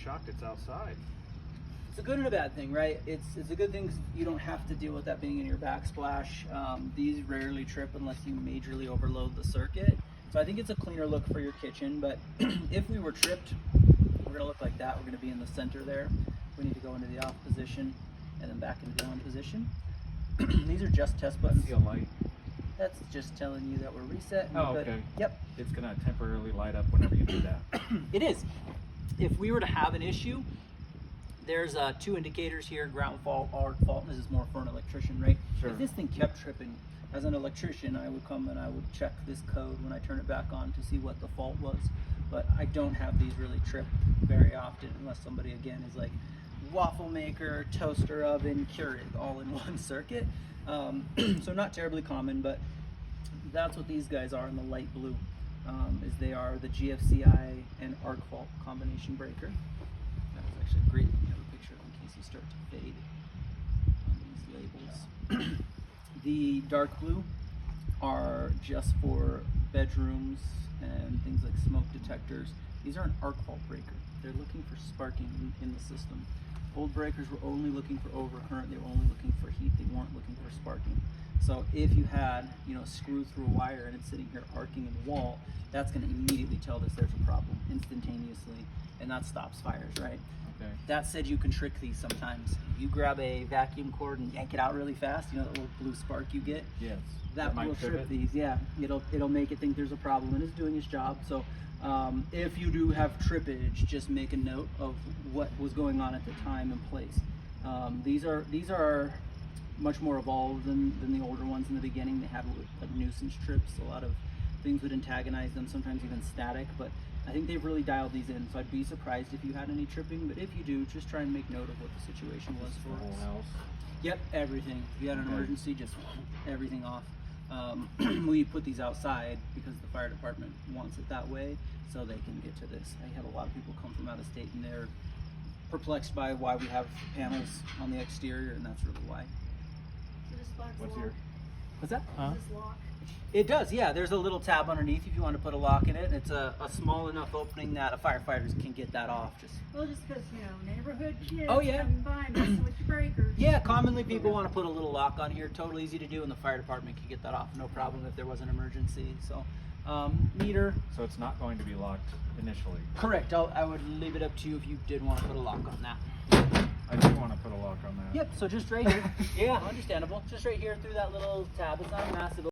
shocked it's outside. It's a good and a bad thing, right? It's a good thing 'cause you don't have to deal with that being in your backsplash. These rarely trip unless you majorly overload the circuit. So I think it's a cleaner look for your kitchen, but if we were tripped, we're gonna look like that. We're gonna be in the center there. We need to go into the off position and then back into the on position. These are just test buttons. Feel light. That's just telling you that we're reset. And Oh, we're good. okay. Yep. It's gonna temporarily light up whenever you do that. It is. If we were to have an issue, there's two indicators here, ground fault, arc fault. This is more for an electrician, right? Sure. If this thing kept tripping, as an electrician, I would come and I would check this code when I turn it back on to see what the fault was. But I don't have these really trip very often unless somebody, again, is like waffle maker, toaster oven, Keurig, all in one circuit. So not terribly common, but that's what these guys are in the light blue. Is they are the GFCI and arc fault combination breaker. That was actually great if you have a picture of in case you start to fade on these labels. The dark blue are just for bedrooms and things like smoke detectors. These are an arc fault breaker. They're looking for sparking in the system. Old breakers were only looking for overcurrent. They were only looking for heat. They weren't looking for sparking. So if you had, screw through a wire and it's sitting here arcing in the wall, that's going to immediately tell us there's a problem instantaneously, and that stops fires, right? Okay. That said, you can trick these sometimes. You grab a vacuum cord and yank it out really fast. You know that little blue spark you get? Yes. That might will trip trip it. these. Yeah, it'll make it think there's a problem, and it's doing its job. So if you do have trippage, just make a note of what was going on at the time and place. These are much more evolved than the older ones in the beginning. They had like nuisance trips. A lot of things would antagonize them, sometimes even static, but I think they've really dialed these in. So I'd be surprised if you had any tripping, but if you do, just try and make note of what the situation was The for whole us. house. Yep, everything. If you had an Okay. emergency, just everything off. We put these outside because the fire department wants it that way so they can get to this. I have a lot of people come from out of state and they're perplexed by why we have panels on the exterior, and that's really why. So this box What's lock? your? What's that? Huh? This lock? It does, yeah. There's a little tab underneath if you want to put a lock in it. And it's a small enough opening that a firefighters can get that off. Well, just because, neighborhood kids Oh, yeah. coming by messing with your breakers. Yeah, commonly people want to put a little lock on here. Totally easy to do, and the fire department can get that off no problem if there was an emergency. So, meter. So it's not going to be locked initially. Correct. I would leave it up to you if you did want to put a lock on that. I do want to put a lock on that. Yep. So just right here. Yeah, understandable. Just right here through that little tab. It's not a massive